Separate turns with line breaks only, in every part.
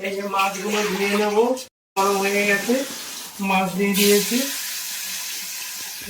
এই যে মাছগুলো ধুয়ে নেব, গরম হয়ে গেছে, মাছ দিয়ে দিয়েছি।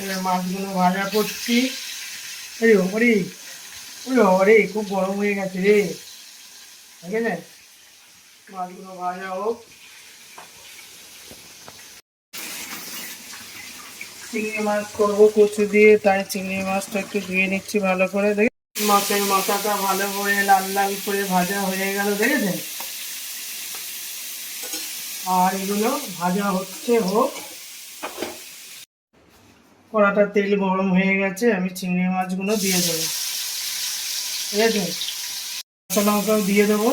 এবার মাছগুলো ভাজা করছি। আরে ওরে ওরে ওরে, খুব গরম হয়ে গেছে রে, ঠিক আছে। মাছগুলো ভাজা হোক। চিংড়ি মাছ করবো কচু দিয়ে, তাই চিংড়ি মাছটা একটু ধুয়ে নিচ্ছি ভালো করে। দেখে মাছের মাথাটা ভালো করে লাল লাল করে ভাজা হয়ে গেল, দেখেছেন। আর এগুলো ভাজা হচ্ছে, হোক। কড়াটা তেল গরম হয়ে গেছে, আমি চিংড়ি মাছগুলো দিয়ে দেবো, ঠিক আছে। কাঁচা লঙ্কাও দিয়ে দেবো।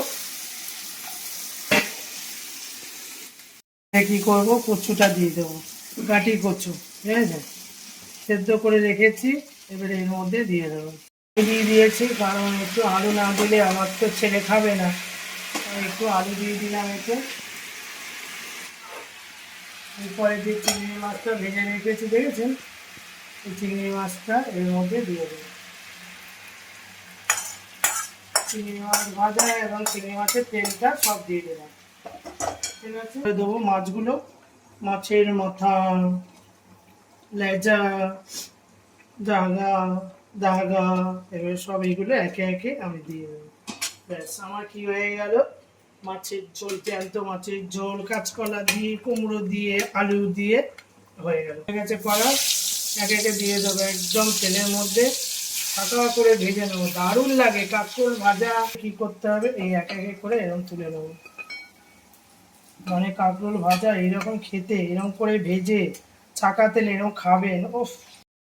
কি করবো, কচুটা দিয়ে দেবো, গাটি কচু, ঠিক আছে, সেদ্ধ করে রেখেছি। এবারে এর মধ্যে দিয়ে দেবো। দিয়ে দিয়েছি, কারণ একটু আলু না দিলে আমার তো ছেলে খাবে না, একটু আলু দিয়ে দিলাম এতে। এরপরে যে চিংড়ি মাছটা ভেজে রেখেছি, দেখেছেন, এই চিংড়ি মাছটা এর মধ্যে দিয়ে দেবো। চিংড়ি মাছ ভাজা এবং চিংড়ি মাছের তেলটা সব দিয়ে দিলাম, ঠিক আছে। দেবো মাছগুলো, মাছের মাথা, লেজা, দাগা দাগা, এবার সব এইগুলো একে একে আমি দিয়ে দেবো। ব্যাস, আমার কি হয়ে গেল, মাছের ঝোল, জ্যান্ত মাছের ঝোল, কাঁচকলা দিয়ে, কুমড়ো দিয়ে, আলু দিয়ে হয়ে গেল। ঠিক আছে, কড়া একে একে দিয়ে দেবো একদম তেলের মধ্যে, হালকা করে ভেজে নেবো। দারুণ লাগে কাঁকরোল ভাজা। কি করতে হবে, এই একে একে করে এরকম তুলে নেবো। মানে কাঁকরোল ভাজা এইরকম খেতে, এরকম করে ভেজে ছাকা তেল এরকম খাবেন, ওফ।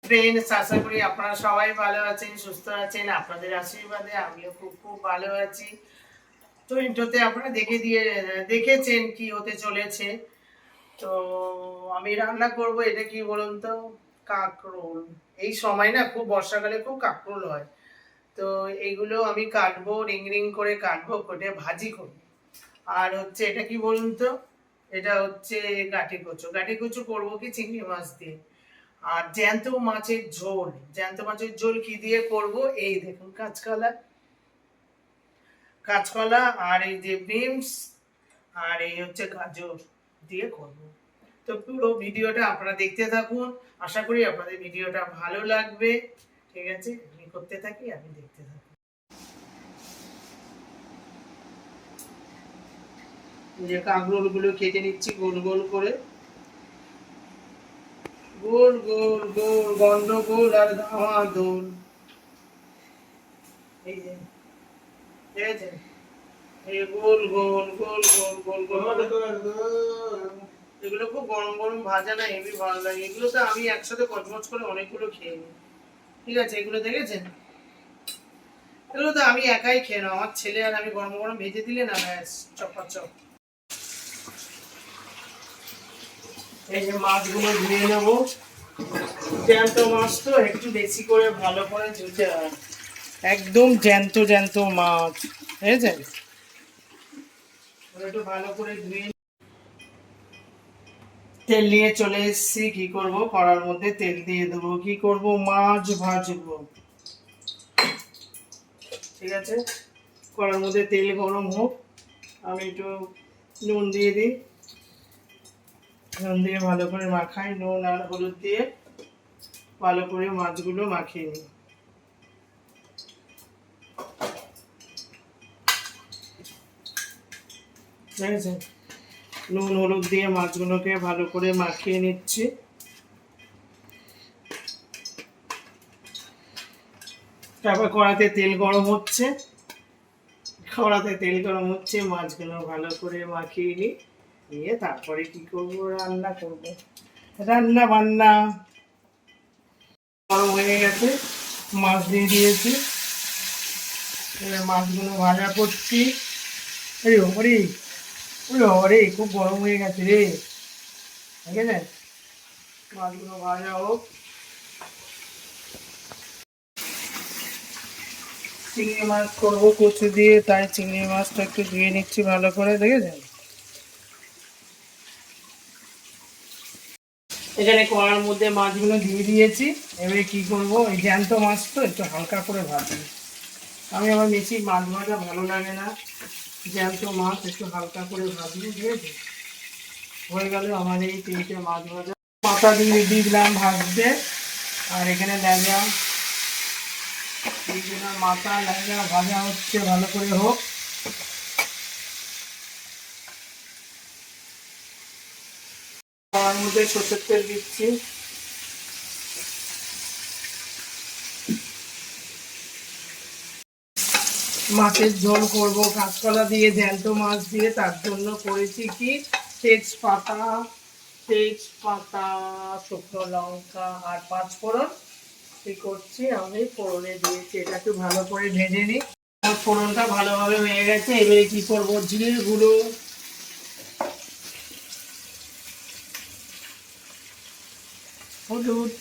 ফ্রেন্ডস, আশা করি আপনারা সবাই ভালো আছেন, সুস্থ আছেন। আপনাদের আশীর্বাদে আমিও খুব খুব ভালো আছি। তো ইন্ট্রোতে আপনারা দেখেছেন কি হতে চলেছে। তো আমি রান্না করব, এটা কি বলুন তো, কাঁকরোল। এই সময় না, খুব বর্ষাকালে খুব কাঁকরোল হয়। তো এইগুলো আমি কাটবো, রিং রিং করে কাটবো, কেটে ভাজি করবো। আর হচ্ছে এটা কি বলুন তো, এটা হচ্ছে গাটি কচু। গাটি কচু করবো কি চিংড়ি মাছ দিয়ে। আর জ্যান্ত মাছের ঝোল, জ্যান্ত মাছের ঝোল কি দিয়ে করব, এই দেখুন, কাঁচকলা, কাঁচকলা আর এই যে বিনস আর এই হচ্ছে গাজর দিয়ে করব। তো পুরো ভিডিওটা আপনারা দেখতে থাকুন, আশা করি আপনাদের ভিডিওটা ভালো লাগবে, ঠিক আছে। আমি করতে থাকি, আমি দেখতে থাকি। যে কাঁকরোল গুলো কেটে নিচ্ছি গোল গোল করে, গোল গোল গোল, গন্ডগোল আর ধামাধোল। এই যে, ঠিক আছে, এই গোল গোল গোল গোল গোল গোল। এগুলো খুব গরম গরম ভাজা না, হেভি ভালো লাগে। এগুলো তো আমি একসাথে কচমচ করে অনেকগুলো খেয়ে নিই, ঠিক আছে। এগুলো দেখেছেন, এগুলো তো আমি একাই খেয়ে নেবো, আমার ছেলে আর আমি গরম গরম ভেজে দিলে না, ব্যাস চপাচপ। এই যে মাছগুলো ধুয়ে নেবো, জ্যান্ত মাছ তো একটু বেশি করে ভালো করে ধুতে হয়, একদম জ্যান্ত জ্যান্ত মাছ, বুঝেছেন। একটু ভালো করে ধুয়ে, তেল নিয়ে চলে এসেছি। কি করব, কড়ার মধ্যে তেল দিয়ে দেবো। কি করব, মাছ ভাজবো, ঠিক আছে। কড়ার মধ্যে তেল গরম হোক, আমি একটু নুন দিয়ে দিই। নুন দিয়ে ভালো করে মাখাই, নুন আর হলুদ দিয়ে ভালো করে মাছগুলো মাখিয়ে নিই, ঠিক আছে। নুন হলুদ দিয়ে মাছগুলোকে ভালো করে মাখিয়ে নিচ্ছি। তারপর কড়াতে তেল গরম হচ্ছে, মাছগুলো ভালো করে মাখিয়ে নিই, নিয়ে তারপরে কি করব, রান্না করব, রান্না বান্না। গরম হয়ে গেছে, মাছ দিয়ে দিয়েছি, এবার মাছগুলো ভাজা করছি। আরে ওরে ওরে ওরে, খুব গরম হয়ে গেছে রে, ঠিক আছে। মাছগুলো ভাজা হোক। চিংড়ি মাছ করবো কচু দিয়ে, তাই চিংড়ি মাছটা একটু ধুয়ে নিচ্ছি ভালো করে, দেখেছেন। এখানে কড়ার মধ্যে মাছগুলো দিয়ে দিয়েছি। এবারে কি করব, এই জ্যান্ত মাছ তো একটু হালকা করে ভাজবো। আমি আবার বেশি মাছ ভাজা ভালো লাগে না, জ্যান্ত মাছ একটু হালকা করে ভাজবো, ঠিক আছে। হয়ে গেল আমার এই 3টে মাছ ভাজা। মাথা দিয়ে দিলাম ভাজতে, আর এখানে ল্যাঁজা দিয়ে দিলাম। মাথা ল্যাঁজা ভাজা হচ্ছে, ভালো করে হোক। তার মধ্যে সরষের তেল দিচ্ছি। মাছের ঝোল করব কাঁচকলা দিয়ে, জ্যান্ত মাছ দিয়ে। তার জন্য করেছি কি, তেজপাতা, শুকনো লঙ্কা আর 5 ফোড়ন। কি করছি আমি, ফোড়নে দিয়েছি। এটা একটু ভালো করে ভেজে নিই। ফোড়নটা ভালোভাবে হয়ে গেছে। এবারে কি করবো, জিরে গুঁড়ো, হলুদ,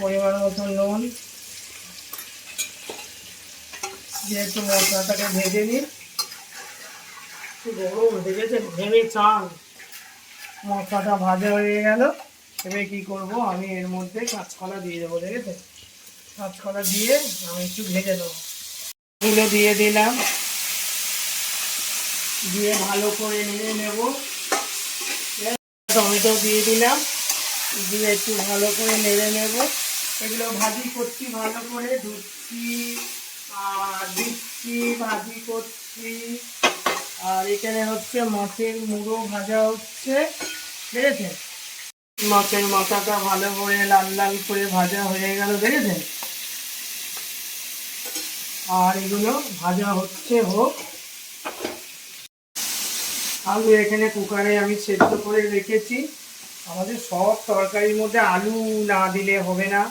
পরিমাণ মতো নুন, যেহেতু মশলাটাকে ভেজে নিই। গরম ভেজেছে, ভেবে চান। মশলাটা ভাজা হয়ে গেল। এবার কি করব, আমি এর মধ্যে কাঁচকলা দিয়ে দেবো, ঠিক আছে। কাঁচকলা দিয়ে আমি একটু ভেজে দেবো। এগুলো দিয়ে দিলাম, দিয়ে ভালো করে নেড়ে নেব। টমেটো দিয়ে দিলাম, দিয়ে একটু ভালো করে নেড়ে নেব। এগুলো ভাজি করছি, ভালো করে ধুচ্ছি আর দিচ্ছি, ভাজি করছি। আর এখানে হচ্ছে মাছের মুড়ো ভাজা হচ্ছে, ঠিক আছে। মাছের মাথাটা ভালো করে লাল লাল করে ভাজা হয়ে গেল, দেখেছেন। আর এগুলো ভাজা হচ্ছে, হোক। আলু এখানে কুকারে আমি সেদ্ধ করে রেখেছি। আমাদের সব তরকারির মধ্যে আলু না দিলে হবে না।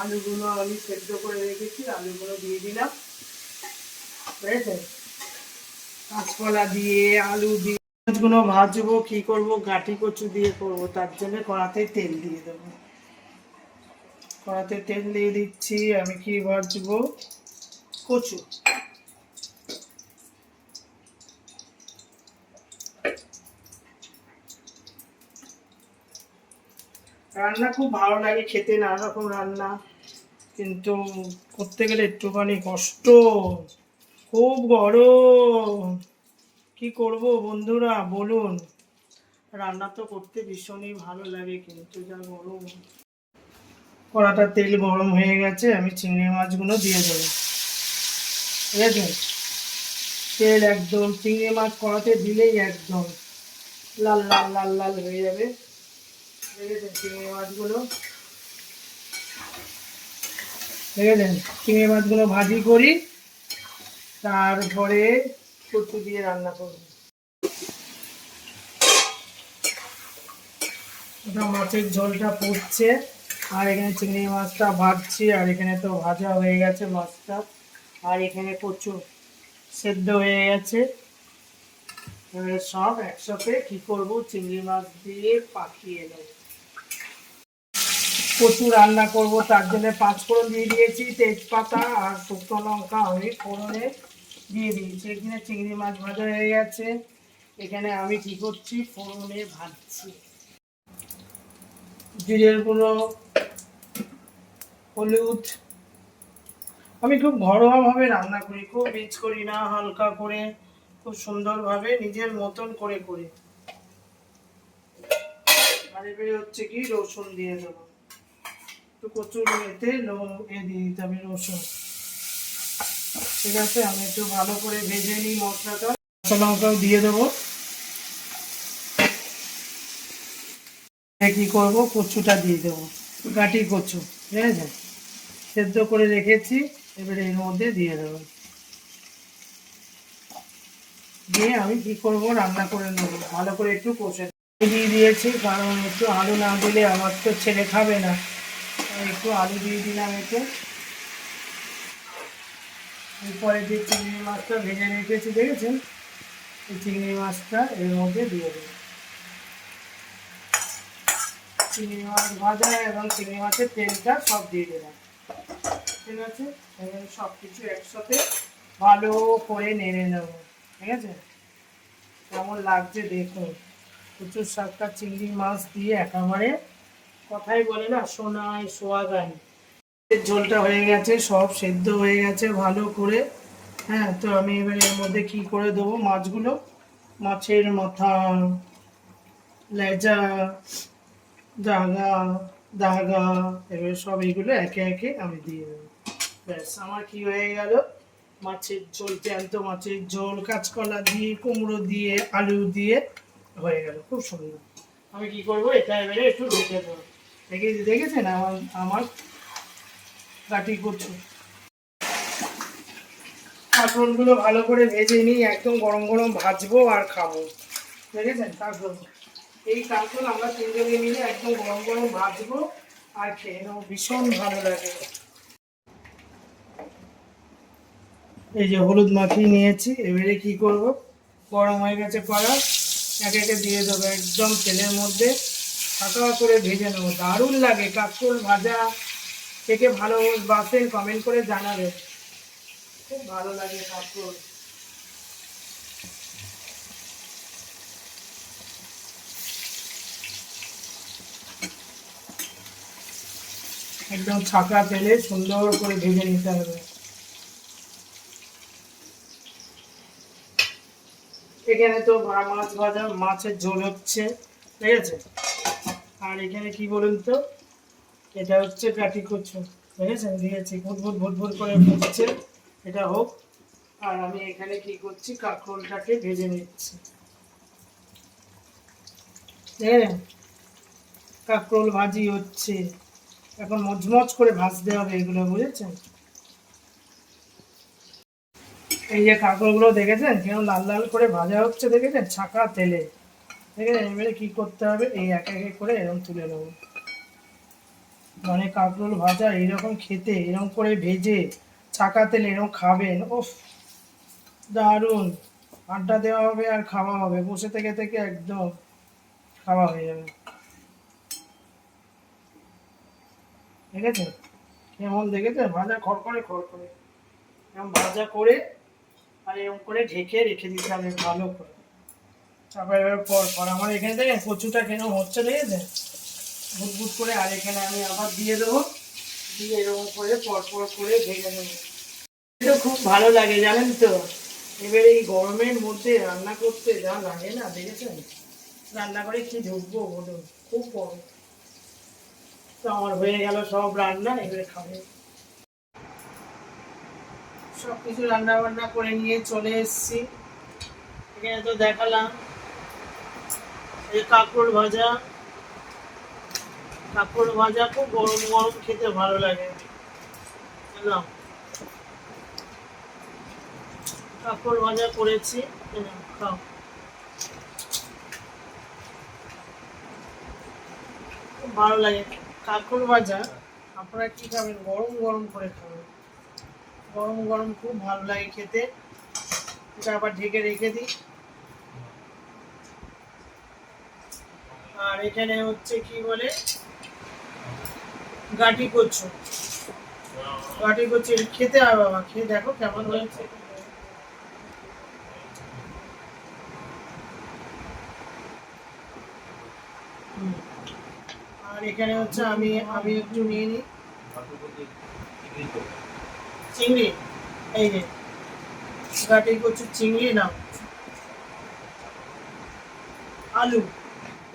আলুগুলো আমি সেদ্ধ করে রেখেছি, আলুগুলো দিয়ে দিলাম, বুঝেছেন। কাঁচকলা দিয়ে, আলু দিয়ে মাছগুলো ভাজবো। কি করব, গাঁটি কচু দিয়ে করব। তার জন্য কড়াতে তেল দিয়ে দেবো। কড়াতে তেল দিয়ে দিচ্ছি। আমি কি ভাজবো, কচু। রান্না খুব ভালো লাগে খেতে, নানা রকম রান্না, কিন্তু করতে গেলে একটুখানি কষ্ট। খুব গরম, কি করব বন্ধুরা বলুন। রান্না তো করতে ভীষণই ভালো লাগে, কিন্তু যা গরম। কড়াটা তেল গরম হয়ে গেছে, আমি চিংড়ি মাছগুলো দিয়ে দেবো, ঠিক আছে। তেল একদম, চিংড়ি মাছ কড়াতে দিলেই একদম লাল লাল লাল লাল হয়ে যাবে, দেখেছেন চিংড়ি মাছগুলো, দেখেছেন। চিংড়ি মাছগুলো ভাজি করি, তারপরে কচু দিয়ে রান্না করব। ওটা মাছের ঝোলটা ফুটছে, আর এখানে চিংড়ি মাছটা ভাজছি, আর এখানে তো ভাজা হয়ে গেছে মাছটা, আর এখানে কচু সেদ্ধ হয়ে গেছে। এবারে সব একসাথে কি করব, চিংড়ি মাছ দিয়ে পাকিয়ে নেব। কচু রান্না করব, তার জন্য 5 ফোড়ন দিয়ে দিয়েছি, তেজপাতা আর শুকনো লঙ্কা আমি ফোড়নে দিয়ে দিয়েছি। এখানে চিংড়ি মাছ ভাজা হয়ে গেছে। এখানে আমি কি করছি, ফোড়নে ভাজছি। জিরের গুঁড়ো, হলুদ। আমি খুব ঘরোয়াভাবে রান্না করি, খুব রিচ করি না, হালকা করে, খুব সুন্দরভাবে নিজের মতন করে করি। আর এবারে হচ্ছে কি, রসুন দিয়ে দেবো। একটু কচুর এতে দিয়ে দিতে হবে রসুন, ঠিক আছে। আমি একটু ভালো করে ভেজে নিই মশলাটা। কাঁচা লঙ্কাও দিয়ে দেবো। কি করব, কচুটা দিয়ে দেবো, গাঁটি কচু, ঠিক আছে, সেদ্ধ করে রেখেছি। এবারে এর মধ্যে দিয়ে দেবো, দিয়ে আমি কি করব, রান্না করে নেবো ভালো করে, একটু কষে দিয়ে দিয়েছি। কারণ একটু আলু না দিলে আমার তো ছেলে খাবে না, একটু আলু দিয়ে দিলাম এতে। এরপরে যে চিংড়ি মাছটা ভেজে রেখেছি, দেখেছেন, এই চিংড়ি মাছটা এর মধ্যে দিয়ে দেবো। চিংড়ি মাছ ভাজা এবং চিংড়ি মাছের তেলটা সব দিয়ে দিলাম, ঠিক আছে। এবার সব কিছু একসাথে ভালো করে নেড়ে নেব, ঠিক আছে। কেমন লাগছে দেখুন, প্রচুর শাকটা চিংড়ি মাছ দিয়ে একেবারে, কথাই বলে না, সোনায় সোহাগায়। ঝোলটা হয়ে গেছে, সব সেদ্ধ হয়ে গেছে ভালো করে। হ্যাঁ, তো আমি এবার এর মধ্যে কি করে দেবো মাছগুলো, মাছের মাথা, লেজা, দাগা, দাগা, এবার সব এইগুলো একে একে আমি দিয়ে দেবো। ব্যাস আমার কি হয়ে গেল, মাছের ঝোল, জ্যান্ত মাছের ঝোল কাঁচকলা দিয়ে, কুমড়ো দিয়ে, আলু দিয়ে হয়ে গেল, খুব সুন্দর। আমি কি করবো, এটা এবারে একটু ঢেকে দেবো। দেখেছেন আমার আমার কাটি কচু কাঁকরোলগুলো ভালো করে ভেজে নিই, একদম গরম গরম ভাজবো আর খাবো। দেখেছেন কাঁকরোল, এই কাঁকরোল আমরা তিনজনে মিলে একদম গরম গরম ভাজবো আর খেয়ে নেবো, ভীষণ ভালো লাগে। এই যে হলুদ মাখিয়ে নিয়েছি, এবারে কি করব, গরম হয়ে গেছে কড়া, একে একে দিয়ে দেবো একদম তেলের মধ্যে, হালকা করে ভেজে নেবো। দারুণ লাগে কাঁকরোল ভাজা, থেকে ভালোবাসেন কমেন্ট করে জানাবেন, খুব ভালো লাগে কাঁকরোল। একদম ছাঁকা তেলে সুন্দর করে ভেজে নিতে হবে। এখানে তো মাছ ভাজা, মাছের ঝোল হচ্ছে, ঠিক আছে। আর এখানে কি বলুন তো, এটা হচ্ছে কাটি কচু, দেখেছেন দিয়েছি, ভুটভুট ভুটভুট করে ফুটছে, এটা হোক। আর আমি এখানে কি করছি, কাঁকরোলটাকে ভেজে নিচ্ছি, দেখেন কাঁকরোল ভাজি হচ্ছে, এখন মচমচ করে ভাজতে হবে এগুলো, বুঝেছেন। এই যে কাঁকরোলগুলো দেখেছেন কেমন লাল লাল করে ভাজা হচ্ছে, দেখেছেন ছাঁকা তেলে, দেখেছেন। এবারে কি করতে হবে, এই এক এক করে এরকম তুলে নেবো। মানে কাঁকরোল ভাজা এরকম খেতে, এরকম করে ভেজে ছাঁকা তেলে এরকম খাবেন, ওফ দারুণ। আড্ডা দেওয়া হবে আর খাওয়া হবে, বসে থেকে থেকে একদম খাওয়া হয়ে যাবে। দেখেছেন কেমন, দেখেছেন ভাজা খড়খড়ে খড়খড়ে, এরকম ভাজা করে আর এরকম করে ঢেকে রেখে দিতে হবে ভালো করে। তারপর এবার পর পর আমার এখানে দেখেন কচুটা কেন হচ্ছে, দেখেছেন বুট করে। আর এখানে আমি আবার দিয়ে দেবো, দিয়ে এরকম করে পর পর করে ভেজে নেবো। এটা খুব ভালো লাগে জানেন তো, এবার এই গরমের মধ্যে রান্না করতে যা লাগে না, দেখেছেন রান্না করে কি ঢুকবো বলুন, খুব গরম। তো আমার হয়ে গেল সব রান্না, এবারে খাবো। সব কিছু রান্না বান্না করে নিয়ে চলে এসেছি, এখানে তো দেখালাম এই কাঁকরোল ভাজা, কাঁকরোল ভাজা খুব গরম গরম খেতে ভালো লাগে। বুঝলাম, কাঁকরোল ভাজা করেছি, খাও। খুব ভালো লাগে কাঁকরোল ভাজা, আপনারা কি খাবেন, গরম গরম করে খাবেন, গরম গরম খুব ভালো লাগে খেতে। এটা আবার ঢেকে রেখে দিই। আর এখানে হচ্ছে কি বলে, গাটি কচু, গাটি কচু খেতে হবে বাবা, খেয়ে দেখো কেমন হয়েছে। আর এখানে হচ্ছে আমি আমি একটু নিয়ে নিই চিংড়ি, এই যে গাটি কচু চিংড়ি নাও, আলু,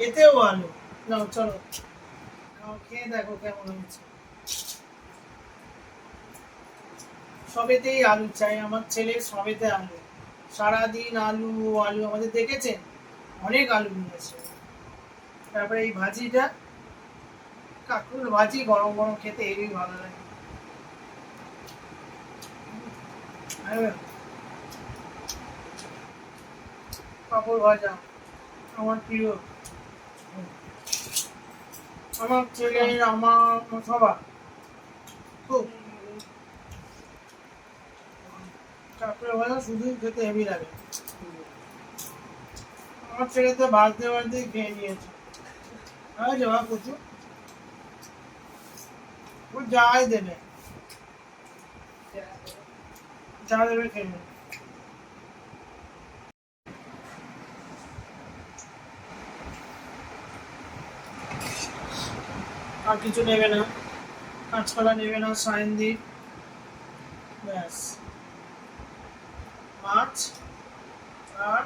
এতেও আলু নাও, চলো নাও, খেয়ে দেখো কেমন হয়েছে। সবেতেই আলু চাই আমার ছেলে, সবেতে আলু, সারাদিন আলু আলু, আমাদের দেখেছেন অনেক আলু নিয়েছে। তারপরে এই ভাজিটা, কাঁকরোল ভাজি গরম গরম খেতে হেবি ভালো লাগে। পাঁপড় ভাজা আমার প্রিয়, আমার ছেলের আমার সবার খুব। কাঁকড়া ভাজা শুধুই খেতে হেভি লাগে, আমার ছেলে তো ভাজতে ভাজতেই খেয়ে নিয়েছে। যাওয়া প্রচুর ও যাই দেবে, যা দেবে খেয়ে নেবে। আর কিছু নেবে না, কাঁচকলা নেবে না সায়নদীপ। ব্যাস, মাছ আর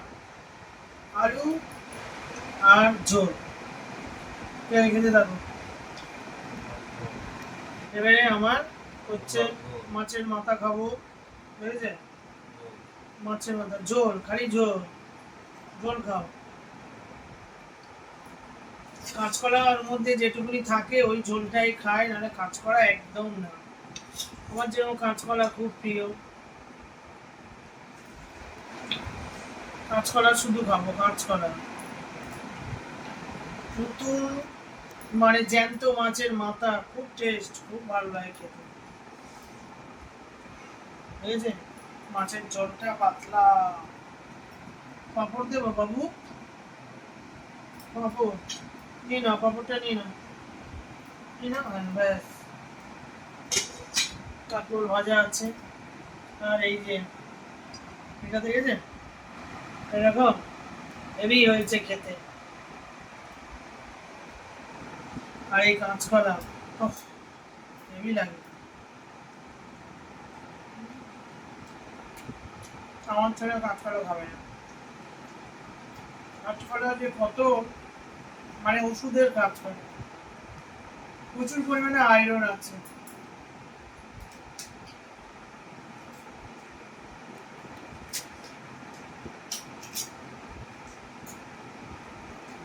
আলু আর ঝোল খেতে থাকো। এবারে আমার হচ্ছে মাছের মাথা খাবো, বুঝেছে? মাছের মাথা ঝোল, খালি ঝোল, ঝোল খাও। কাঁচকলার মধ্যে যেটুকুনি থাকে ওই ঝোলটাই খায়, নাহলে কাঁচকলা একদম না। আমার যেমন কাঁচকলা খুব প্রিয়, কাঁচকলা শুধু খাবো, কাঁচকলা। নতুন মানে জ্যান্ত মাছের মাথা খুব টেস্ট, খুব ভালো লাগে খেতে, বুঝেছে? মাছের ঝোলটা পাতলা। পাঁপড় দেবো বাবু? পাঁপড় নিয়ে নাও, পাঁপড়টা নিয়ে নাও, নিয়ে নাও। হ্যাঁ ব্যাস, কাঁকরোল ভাজা আছে। আর এই যে এটা দেখেছে, এরকম হেভি হয়েছে খেতে। আর এই কাঁচকলা হেভি লাগে। আমার ছেলে কাঁচকলা খাবে না। কাঁচকলা যে কত মানে ওষুধের কাজ করে, প্রচুর পরিমাণে আয়রন আছে।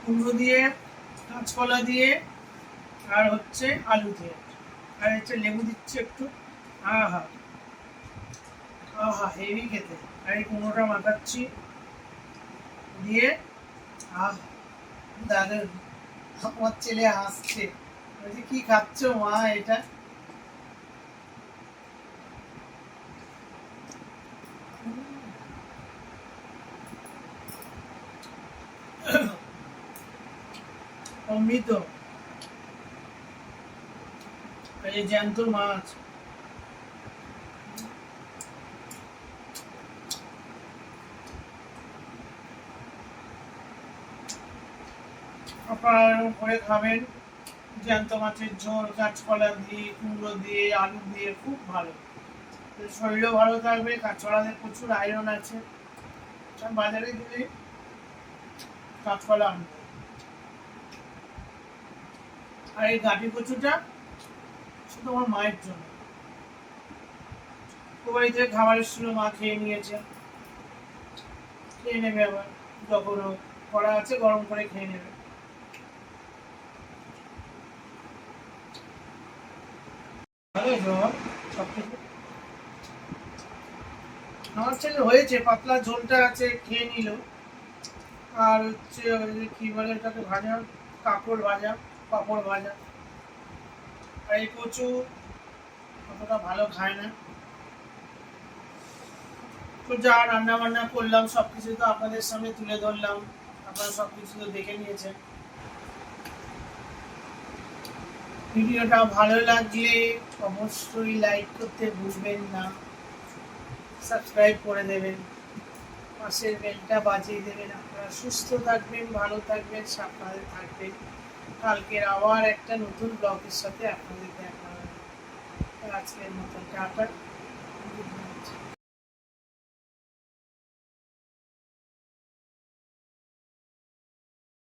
কুমড়ো দিয়ে, কাঁচকলা দিয়ে, আর হচ্ছে আলু দিয়ে, আর হচ্ছে লেবু দিচ্ছে একটু। আহা আহা হেভি খেতে। আর এই কুমড়োটা মাখাচ্ছি দিয়ে, আহ দারুণ। আমার ছেলে হাসছে, বলছে কি খাচ্ছ মা এটা? অমৃত। এই জ্যান্ত মাছ। আপনারা এরকম করে খাবেন, জ্যান্ত মাছের ঝোল কাঁচকলা দিয়ে, কুমড়ো দিয়ে, আলু দিয়ে, খুব ভালো। শরীরও ভালো থাকবে, কাঁচকলাতে প্রচুর আয়রন আছে। বাজারে গেলে কাঁচকলা আনবে। আর এই গাঠি কচুটা শুধু আমার মায়ের জন্য। ও বাড়িতে খাবার এসেছিল, মা খেয়ে নিয়েছে, খেয়ে নেবে আবার যখন করা আছে গরম করে খেয়ে নেবে। ভালো হয়েছে বাবা সব কিছু। আমার ছেলে হয়েছে, পাতলা ঝোলটা আছে খেয়ে নিল। আর হচ্ছে ওই যে কি বলে এটাকে, ভাজা, কাঁকরোল ভাজা, পাঁপড় ভাজা। আর এই কচু অতটা ভালো খায় না। তো যা রান্না বান্না করলাম সবকিছু তো আপনাদের সামনে তুলে ধরলাম, আপনারা সবকিছু তো দেখে নিয়েছেন। ভিডিওটা ভালো লাগলে অবশ্যই লাইক করতে ভুলবেন না, সাবস্ক্রাইব করে দেবেন, পাশের বেলটা বাজিয়ে দেবেন। আপনারা সুস্থ থাকবেন, ভালো থাকবেন, সাবধানে থাকবেন। কালকের আবার একটা নতুন ব্লগের সাথে আপনাদের দেখা হবে। আজকের মতো টাটা, গুড নাইট।